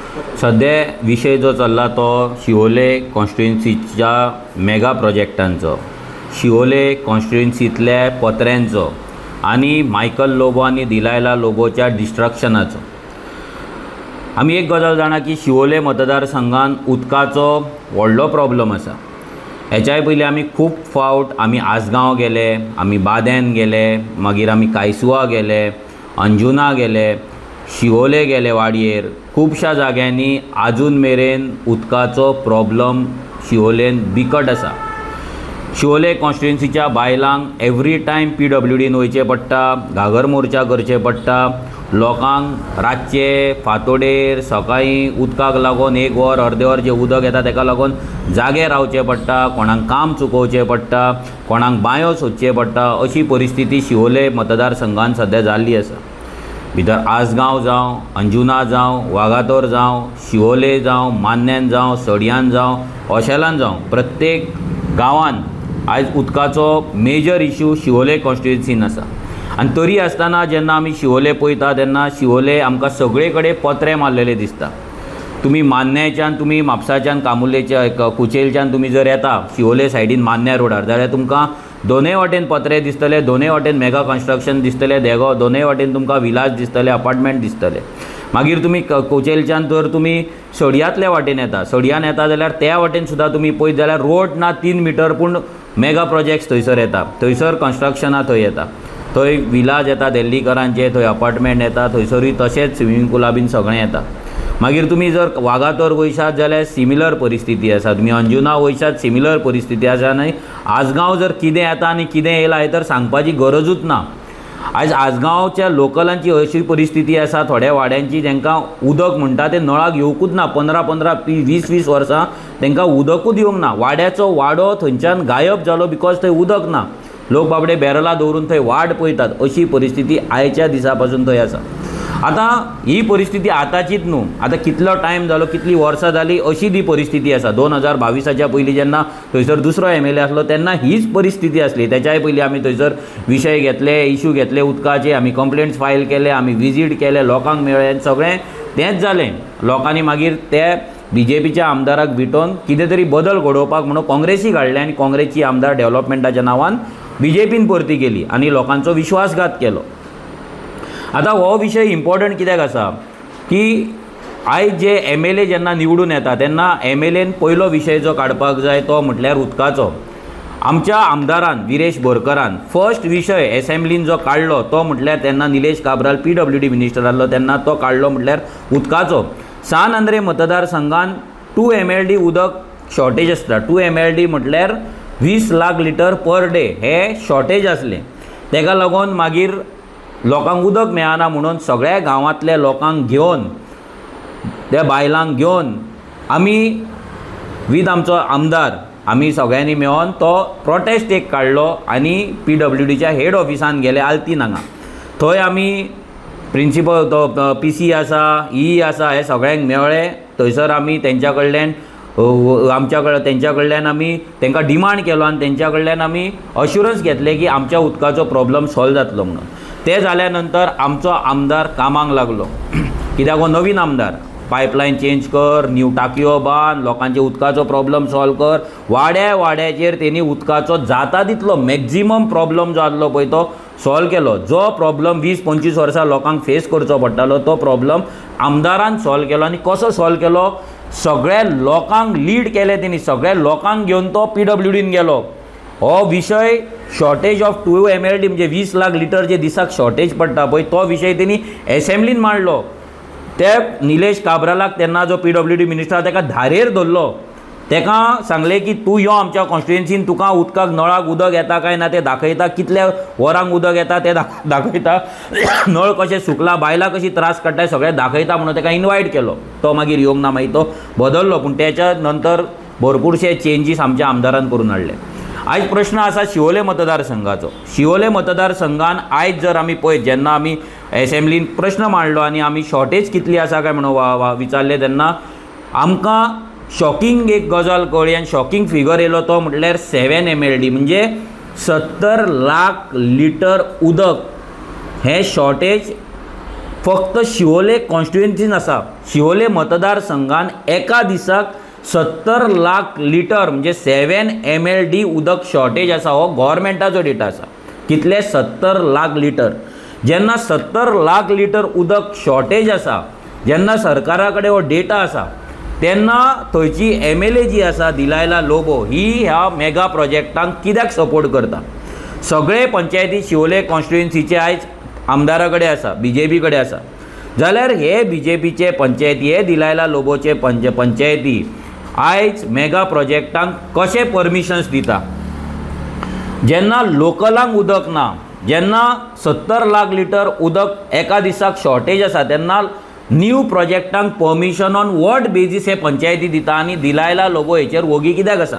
सध्या विषय जो चल्ला तो शिवोले कॉन्स्टिट्युएन्सीच्या मेगा प्रोजेक्टांचो, शिवोले कॉन्स्टिट्युएन्सींतल्या पत्र्यांचो आनी मायकल लोबो आनी दिलायला लोबोच्या डिस्ट्रक्शनाचो। आमी एक गजाल जाणा की शिवोले मतदारसंघान उदकाचो व्हडलो प्रॉब्लम आसा। हेच्याय पयलीं आमी खूब फावट आमी आसगांव गेले, आमी बादेन गेले, मागीर आमी कायसुवा गेले, अंजुना गेले, शिवोले गेले वाडयेर। खुबशा जाग्यांनी आजून मेरेन उदकाचो प्रॉब्लम शिवोलेन बिकट आसा। शिवोले कॉन्स्टिट्युएन्सीच्या बायलांक एवरी टायम PWDन वयचें पडटा, घागर मोर्चा करचे पडटा, लोकांक रातचे फांतोडेर सकाळीं उदकाक लागून एक वर अर्दे वर जे उदक येता ताका लागून जागे रावचे पडटा, कोणाक काम चुकोवचें पडटा, कोणाक बांयो सोदचे पडटा। अशी परिस्थिती शिवोले मतदारसंघान सध्या जाल्ली आसा। भितर आसगांव जावं, अंजुना जावं, वागातोर जावं, शिवोले जावं, मान्न्यान जावं, सडयान जावं, ऑशेलान जावं, प्रत्येक गांवान आयज उदकाचो मेजर इश्यू शिवोले कॉन्स्टिट्युएन्सीन आसा। आनी तरी आसतना जेन्ना आमी शिवोले पळयता तेन्ना शिवोले आमकां सगळे कडेन पत्रे मारलेले दिसता। तुमी मान्न्याच्यान, तुमी म्हापसाच्यान, कामुर्लेच्या, कुचेलच्यान तुमी जर येता शिवोले सायडीन मान्न्या रोडार जाल्यार तुमकां दोनूय वाटेन पत्रे दिसतले, दोनूय वाटेन मेगा कन्स्ट्रक्शन दिसतले, देगो दोनूय वाटेन तुमकां विलास दिसतले, अपार्टमेंट दिसतले। मागीर तुमी कुचेलच्यान जर तुमी सडयातल्या वाटेन येता, सडयान येता जाल्यार त्या वाटेन सुद्दां तुमी पळयत जाल्यार रोड ना 3 मिटर पूण मेगा प्रोजेक्ट्स थंयसर येता, थंयसर कन्स्ट्रक्शनां थंय येता, थंय विलाज येता दिल्लीकरांचे, थंय अपार्टमेंट येता, थंयसरूय तशेंच स्विमींग पुला बीन सगळें येता। मागीर तुमी जर वागातोर वयशात जाल्यार सिमिलर परिस्थिती आसा, तुमी अंजुना वयशात सिमिलर परिस्थिती आसा। आनी आसगांव जर कितें येता आनी कितें येयला हें तर सांगपाची गरजूच ना। आयज आसगांवच्या लोकलांची अशी परिस्थिती आसा, थोड्या वाड्यांची जेंकां उदक म्हणटा तें नळाक येवंकूच ना, 15-15, 20-20 वर्सां तेंकां उदकूच येवंक ना। वाड्याचो वाडो थंयच्यान गायब जालो बिकॉज थंय उदक ना। लोक बाबडे बॅरलां दवरून थंय वाट पळयतात, अशी परिस्थिती आयच्या दिसा पासून थंय आसा। आतां ही परिस्थिती आतांचीच न्हू, आतां कितलो टायम जालो, कितलीं वर्सां जालीं अशी ती परिस्थिती आसा। 2022च्या पयलीं जेन्ना थंयसर दुसरो MLA आसलो तेन्ना हीच परिस्थिती आसली। त्याच्याय पयलीं आमी थंयसर विशय घेतले, इश्यू घेतले उदकाचे, आमी कंप्लेंट्स फायल केले, आमी विजीट केले, लोकांक मेळ्ळे, सगळें तेंच जालें। लोकांनी मागीर ते BJPच्या आमदाराक विटोवन कितें तरी बदल घडोवपाक म्हणून काँग्रेसीक हाडले आनी काँग्रेसची आमदार डेव्हलपमेंटाच्या नांवान BJPन परती केली आनी लोकांचो विश्वासघात केलो। आतां हो विशय इम्पॉर्टंट कित्याक आसा की आयज जे MLA जेन्ना निवडून येता तेन्ना MLAन पयलो विशय जो काडपाक जाय तो म्हटल्यार उदकाचो। आमच्या आमदारान विरेश बोरकरान फर्स्ट विशय एसेंब्लीन जो काडलो तो म्हटल्यार तेन्ना निलेश काब्राल PWD मिनिस्टर आसलो तेन्ना तो काडलो म्हटल्यार उदकाचो। सान आंद्रे मतदारसंघान 2 MLD उदक शॉर्टेज आसता। 2 MLD म्हटल्यार 20 लाख लिटर पर डे हे शॉर्टेज आसलें। तेका लागून मागीर लोकांक उदक मेळना म्हणून सगळ्या गांवांतल्या लोकांक घेवन, त्या बायलांक घेवन आमी विथ आमचो आमदार आमी सगळ्यांनी मेळोन तो प्रोटेस्ट एक काडलो आनी PWDच्या हेड ऑफिसान गेले आल्तीन हांगा। थंय आमी प्रिंसिपल तो PC आसा, EE आसा, हे सगळ्यांक मेळ्ळे। थंयसर आमी तेंच्या कडल्यान तेंच्या कडल्यान आमी तेंकां डिमांड केलो आनी तेंच्या कडल्यान आमी अश्युरन्स घेतले की आमच्या उदकाचो प्रॉब्लम सॉल्व जातलो म्हणून। ते जाल्या नंतर आमचो आमदार कामाक लागलो, कित्याक हो नवीन आमदार, पायपलायन चेंज कर, न्यू टाकयो बांद, लोकांचे उदकाचो प्रॉब्लम सॉल्व कर। वाड्या वाड्याचेर तेणी उदकाचो जाता तितलो मॅक्झिमम प्रॉब्लम जो आसलो पळय तो सॉल्व केलो। जो प्रॉब्लम 20-25 वर्सां लोकांक फेस करचो पडटालो तो प्रॉब्लम आमदारान सॉल्व केलो। आनी कसो सॉल्व केलो, सगळ्या लोकांक लीड केले तेणी, सगळ्या लोकांक घेवन तो PWDन गेलो। हो विशय शॉर्टेज ऑफ 2 MLD म्हणजे 20 लाख लिटर जे दिसाक शॉर्टेज पडटा पळय तो विशय तेणी एसेंब्लीन मांडलो। ते निलेश काब्रालाक तेन्ना जो PWD मिनिस्टर ताका धारेर धरलो, ताका सांगले की तूं यो आमच्या कॉन्स्टिट्युएन्सीन, तुका उदकाक नळाक उदक येता काय ना ते दाखयता, कितल्या वरांक उदक येता ते दाखयता, नळ कशें सुकला, बायलां कशी त्रास काडटाय सगळें दाखयता म्हणून ताका इन्वायट केलो। तो मागीर येवंक ना, मागीर तो बदललो, पूण त्याच्या नंतर भरपूरशे चेंजीस आमच्या आमदारान करून हाडले। आयज प्रश्न आसा शिवोले मतदारसंघाचो। शिवोले मतदारसंघान आयज जर आमी पळयत, जेन्ना आमी एसेंब्लीन प्रश्न मांडलो आनी आमी शॉर्टेज कितली आसा काय म्हणून विचारले तेन्ना आमकां शॉकिंग एक गजाल कळ्ळी आनी शॉकिंग फिगर येयलो तो म्हटल्यार 7 MLD म्हणजे 70 लाख लिटर उदक हे शॉर्टेज फक्त शिवोले कॉन्स्टिट्युएन्सीन आसा, शिवोले मतदारसंघान एका दिसाक 70 लाख लिटर म्हणजे 7 MLD उदक शॉर्टेज आसा. हो गव्हर्मेंटाचो डेटा आसा. कितले? 70 लाख लिटर. जेन्ना 70 लाख लिटर उदक शॉर्टेज आसा, जेन्ना सरकारा कडेन हो डेटा आसा, तेन्ना थंयची MLA जी आसा दिलायला लोबो ही ह्या मेगा प्रोजेक्टांक कित्याक सपोर्ट करता? सगळे पंचायती शिवोले कॉन्स्टिट्युएन्सीचे आयज आमदारा कडेन आसा, BJP कडेन आसा. जाल्यार हे BJPचे पंचायती, हे दिलायला लोबोचे पंचायती आयज मेगा प्रोजेक्टांक कशे परमिशन्स दिता? जेन्ना लोकलांक उदक ना, जेन्ना 70 लाख लिटर उदक एका दिसाक शॉर्टेज आसा, तेन्ना न्यू प्रोजेक्टांक परमिशन ऑन वॉट बेजीस हे पंचायती दिता आनी दिलायला लोबो हेचेर वोगी कित्याक आसा?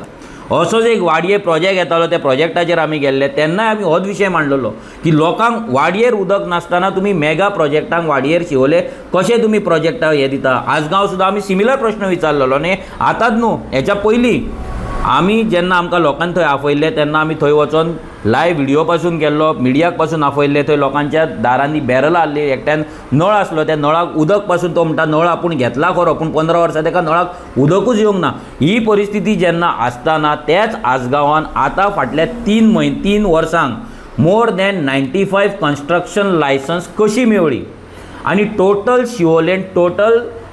असोच एक वाडये प्रोजेक्ट येतालो, त्या प्रोजेक्टाचेर आमी गेल्ले तेन्नाय आमी होच विशय मांडलेलो की लोकांक वाडयेर उदक नासतना तुमी मेगा प्रोजेक्टांक वाडयेर शिवोले कशे तुमी प्रोजेक्टा हे दिता? आजगांव सुद्दां आमी सिमिलर प्रश्न विचारलेलो न्ही. आतांच न्हू, हेच्या पयलीं आमी जेन्ना आमकां लोकांनी थंय आपयल्ले तेन्ना आमी थंय वचोन लायव्ह व्हिडिओ पासून केल्लो, मिडियाक पासून आपयल्ले. थंय लोकांच्या दारांनी बॅरलां आसली, एकट्यान नळ आसलो, त्या नळाक उदक पासून तो म्हणटा नळ आपूण घेतला खरो, पूण 15 वर्सां ताका नळाक उदकूच येवंक ना. ही परिस्थिती जेन्ना आसतना तेच आसगांवान आतां फाटल्या 3 वर्सांक मोर दॅन 95 कन्स्ट्रक्शन लायसन्स कशी मेळ्ळी? आनी टोटल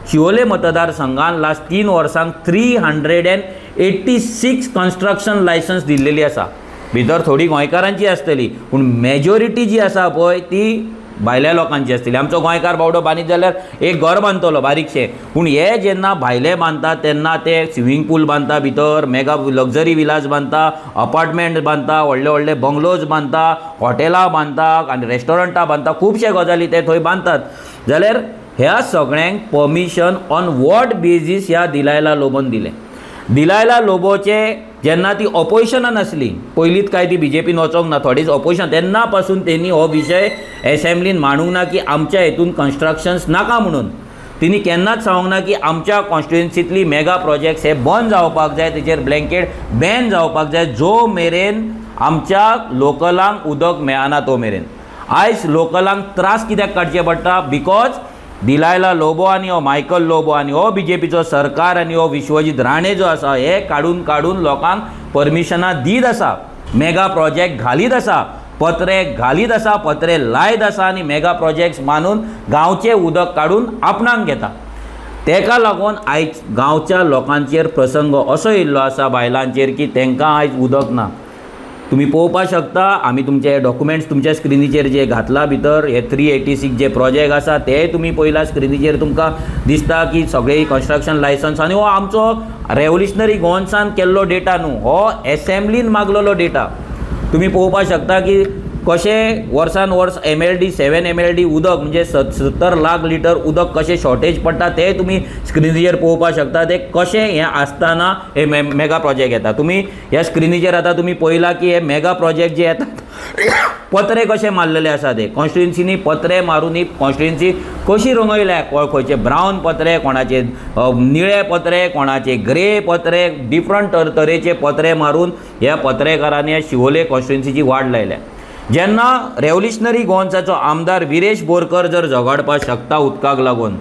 शिवोले मतदारसंघान लास्ट 3 वर्सांक 386 कन्स्ट्रक्शन लायसन्स दिल्लेली आसा. भितर थोडी गोंयकारांची आसतली, पूण मेजॉरिटी जी आसा पळय ती भायल्या लोकांची आसतली. आमचो गोंयकार बावडो बांदीत जाल्यार एक घर बांदतलो बारीकशें, पूण हे जेन्ना भायले बांदता तेन्ना ते स्विमींग पूल बांदता, भितर मेगा लक्झरी विलाज बांदता, अपार्टमेंट बांदता, व्हडले व्हडले बंगलोज बांदता, हॉटेलां बांदता आनी रेस्टॉरंटां बांदता, खुबशे गजाली ते थंय बांदतात. जाल्यार ह्या सगळ्यांक परमिशन ऑन वॉट बेजीस ह्या दिलायला लोबोन दिलें. दिलायला लोबोचे जेन्ना ती ऑपोजिशनान आसली, पयलींच काय ती BJPन वचोंक ना, थोडीच ऑपोजिशन, तेन्ना पासून तेणी हो विशय एसेंब्लीन मांडूंक ना की आमच्या हेतून कन्स्ट्रक्शन्स नाका म्हणून. तिणी केन्नाच सांगूंक ना की आमच्या कॉन्स्टिट्युएन्सींतली मेगा प्रोजेक्ट्स हे बंद जावपाक जाय, तेचेर ब्लँकेट बॅन जावपाक जाय जो मेरेन आमच्या लोकलांक उदक मेळना तो मेरेन. आयज लोकलांक त्रास कित्याक काडचे पडटा? बिकॉज दिलायला लोबो आनी हो मायकल लोबो आनी हो BJPचो सरकार आनी हो विश्वजीत राणे जो आसा हे काडून लोकांक परमिशनां दीत आसा, मेगा प्रोजेक्ट घालीत आसा, पत्रे घालीत आसा, पत्रे लायत आसा आनी मेगा प्रोजेक्ट्स मानून गांवचें उदक काडून आपणाक घेता. तेका लागून आयज गांवच्या लोकांचेर प्रसंग असो येयल्लो आसा बायलांचेर की तांकां आयज उदक ना. तुम्ही पळोवपाक शकता, आमी तुमचे डॉक्युमेंट्स तुमच्या स्क्रिनीचेर जे घातला भितर हे 386 जे प्रोजेक्ट आसा ते तुम्ही पळयला स्क्रिनीचेर तुमकां दिसता की सगळे कन्स्ट्रक्शन लायसन्स आनी हो आमचो रेव्होल्युशनरी गोवन्सान केल्लो डेटा न्हू, हो एसेंब्लीन मागलेलो डेटा. तुम्ही पळोवपाक शकता की कशे वर्सान वर्स MLD 7 MLD उदक म्हणजे 70 लाख लिटर उदक कशें शॉर्टेज पडटा ते तुम्ही स्क्रिनीचेर पळोवपाक शकता. ते कशें हें आसतना हे मेगा प्रोजेक्ट येता. तुम्ही ह्या स्क्रिनीचेर आतां तुम्ही पळयला की हे मेगा प्रोजेक्ट जे येतात पत्रे कशे मारलेले आसा, ते कॉन्स्टिट्युएन्सीनी पत्रे मारून ही कॉन्स्टिट्युएन्सी कशी रंगयल्या, खंयचे ब्रावन पत्रे, कोणाचे निळे पत्रे, कोणाचे ग्रे पत्रे, डिफरंट तरेचे पत्रे मारून ह्या पत्रेकारांनी ह्या शिवोले कॉन्स्टिट्युएन्सीची वाट लायल्या. जेन्ना रेव्होल्युशनरी गोवन्साचो आमदार विरेश बोरकर जर झगडपाक शकता उदकाक लागून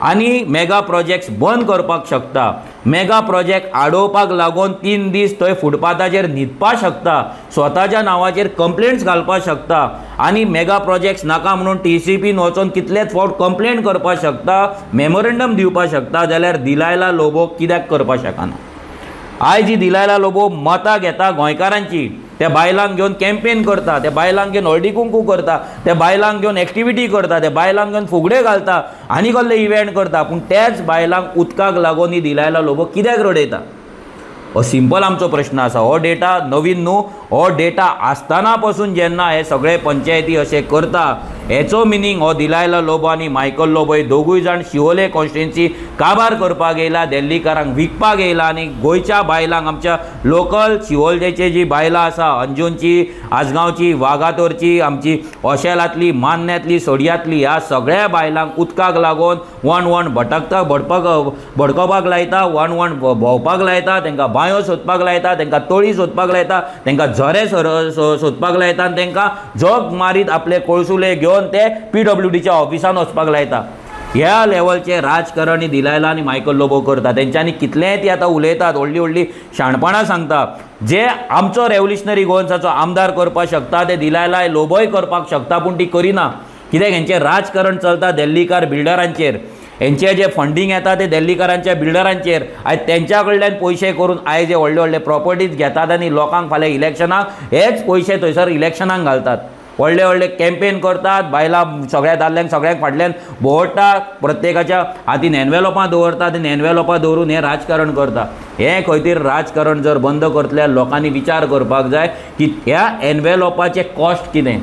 आनी मेगा प्रोजेक्ट्स बंद करपाक शकता, मेगा प्रोजेक्ट आडोवपाक लागून 3 दीस थंय फुटपाथाचेर न्हिदपाक शकता, स्वताच्या नांवाचेर कंप्लेंट्स घालपाक शकता आनी मेगा प्रोजेक्ट्स नाका म्हणून TCPन वचोन कितलेच फावट कंप्लेंट करपाक शकता, मेमोरेंडम दिवपाक शकता, जाल्यार दिलायला लोबो कित्याक करपाक शकना? आयज ही दिलायला लोबो मतां घेता गोंयकारांची, त्या बायलांक घेवन कॅम्पेन करता, त्या बायलांक घेवन हळदी कुंकू करता, त्या बायलांक घेवन एक्टिविटी करता, त्या बायलांक घेवन फुगडे घालता आनी कसले इव्हेंट करता, पूण त्याच बायलांक उदकाक लागून ही दिलायला लोबो कित्याक रडयता? हो सिंपल आमचो प्रश्न आसा. हो डेटा नवीन न्हू, हो डेटा आसतना पासून जेन्ना हे सगळे पंचायती अशें करता हेचो मिनींग हो दिलायला लोबो आनी मायकल लोबो हे दोगूय जाण शिवोले कॉन्स्टिट्युएन्सी काबार करपाक येयला, दिल्लीकारांक विकपाक येयला आनी गोंयच्या बायलांक, आमच्या लोकल शिवोलजेची जी बायलां आसा, अंजूंची, आजगांवची, वागातोरची, आमची ओशेलांतली, मान्यांतली, सोडयांतली, ह्या सगळ्या बायलांक उदकाक लागून वण भडकोवपाक लायता, वण भोंवपाक लायता, तांकां बांयो सोदपाक लायता, तांकां तळी सोदपाक लायता, तांकां झरे सोदपाक लायता आनी तांकां जग मारीत आपले कोळसुले घेवन घेवन ते PWDच्या ऑफिसान वचपाक लायता. ह्या लेवलचे राजकारण दिलायला आनी मायकल लोबो करता. तेंच्यांनी कितलेंय ती आतां उलयतात, व्हडली व्हडली शाणपणां सांगता. जे आमचो रेव्होल्युशनरी गोवन्साचो आमदार करपाक शकता ते दिलायला लोबोय करपाक शकता, पूण ती करिना. कित्याक हेंचें राजकारण चलता दिल्लीकार बिल्डरांचेर. हेंचे जे फंडींग येता ते दिल्लीकारांच्या बिल्डरांचेर. आयज तेंच्या कडल्यान पयशे करून आयज हे व्हडले व्हडले प्रॉपर्टीज घेतात आनी लोकांक फाल्यां इलेक्शनाक हेच पयशे थंयसर इलेक्शनाक घालतात. व्हडले व्हडले कॅम्पेन करतात, बायलां सगळ्या दादल्यांक सगळ्यांक फाटल्यान भोंवडटा, प्रत्येकाच्या हातीन एनवेलोपां दवरतात आनी एनवेलोपां दवरून हें राजकारण करता. हें खंय तरी राजकारण जर बंद करतल्यार लोकांनी विचार करपाक जाय की ह्या एनवेलोपाचें कॉस्ट कितें.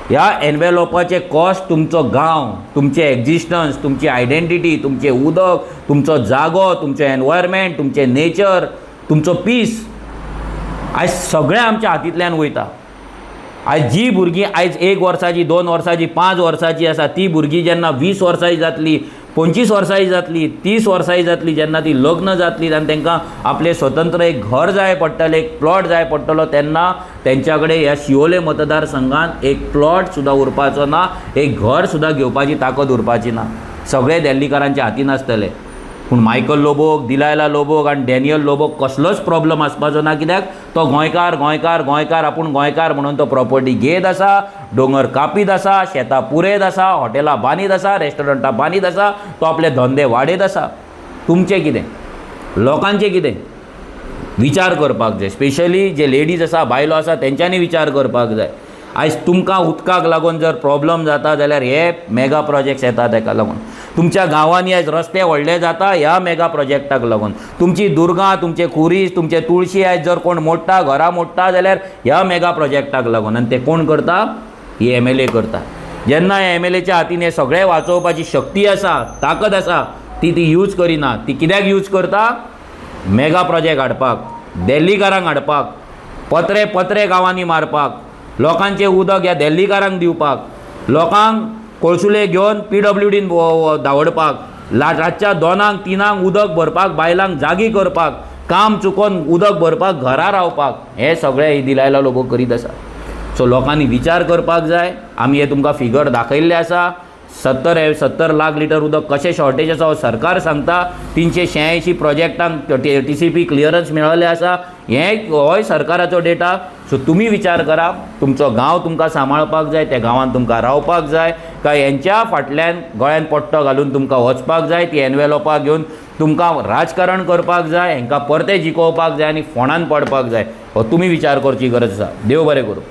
ह्या एनवेलोपाचें कॉस्ट तुमचो गांव, तुमचें एक्झिस्टन्स, तुमची आयडेंटिटी, तुमचें उदक, तुमचो जागो, तुमचें एनवायरमेंट, तुमचें नेचर, तुमचो पीस आयज सगळें आमच्या हातींतल्यान वयता. आयज जी भुरगीं आयज 1 वर्साची 2 वर्साची 5 वर्साची आसा ती भुरगीं जेन्ना 20 वर्सांची जातली, 25 वर्सांची जातली, 30 वर्सांची जातली, जेन्ना ती लग्न जातली आनी तांकां आपलें स्वतंत्र एक घर जाय पडटलें, एक प्लॉट जाय पडटलो, तेन्ना तेंच्या कडेन ह्या शिवोले मतदारसंघात एक प्लॉट सुद्दां उरपाचो ना, एक घर सुद्दां घेवपाची ताकद उरपाची ना. सगळे दिल्लीकारांच्या हातीन आसतले. पूण मायकल लोबोक, दिलायला लोबोक आनी डॅनियल लोबोक कसलोच प्रॉब्लम आसपाचो ना. कित्याक तो गोंयकार गोंयकार गोंयकार आपूण गोंयकार म्हणून तो प्रॉपर्टी घेत आसा, दोंगर कापीत आसा, शेतां पुरयत आसा, हॉटेलां बांदीत आसा, रेस्टॉरंटां बांदीत आसा, तो आपले धंदे वाडयत आसा. तुमचें कितें? लोकांचें कितें? विचार करपाक जाय. स्पेशली जे लेडीज आसा, बायलो आसा, तेंच्यांनी विचार करपाक जाय. आयज तुमकां उदकाक लागून जर प्रॉब्लम जाता जाल्यार हे मेगा प्रोजेक्ट्स येतात ताका लागून. तुमच्या गांवांनी आयज रस्ते व्हडले जाता ह्या मेगा प्रोजेक्टाक लागून. तुमची दुर्गां, तुमचे खुरीस, तुमचे तुळशी आयज जर कोण मोडटा, घरां मोडटा जाल्यार ह्या मेगा प्रोजेक्टाक लागून. आनी ते कोण करता? ही MLA करता. जेन्ना MLAच्या हातीन हे सगळें वाचोवपाची शक्ती आसा, ताकद आसा, ती यूज करिना. ती कित्याक यूज करता? मेगा प्रोजेक्ट हाडपाक, दिल्लीकारांक हाडपाक, पत्रे गांवांनी मारपाक, लोकांचें उदक ह्या दिल्लीकारांक दिवपाक, लोकांक कोळसुले घेवन PWDन धांवडपाक, रातच्या 2 3 उदक भरपाक, बायलांक जागी करपाक, काम चुकोवन उदक भरपाक, घरा रावपाक, हे सगळें ही दिलायला लोबो करीत आसा. सो लोकांनी विचार करपाक जाय. आमी हे तुमकां फिगर दाखयल्ले आसा. 70 लाख लिटर उदक कशें शॉर्टेज आसा हो सरकार सांगता. 386 प्रोजेक्टांक TCP क्लियरन्स मेळ्ळेले आसा. होय सरकाराचो डेटा. सो तुमी विचार करा. तुमचो गांव तुमकां सांबाळपाक जाय, त्या गांवांत तुमकां रावपाक जाय, काय हेंच्या फाटल्यान गळ्यान पट्टो घालून तुमकां वचपाक जाय, ती एनवेलोपां घेवन तुमकां राजकारण करपाक जाय, हेंकां परते जिखोवपाक जाय आनी फोंडान पडपाक जाय. हो तुमी विचार करची गरज आसा. देव बरें करूं.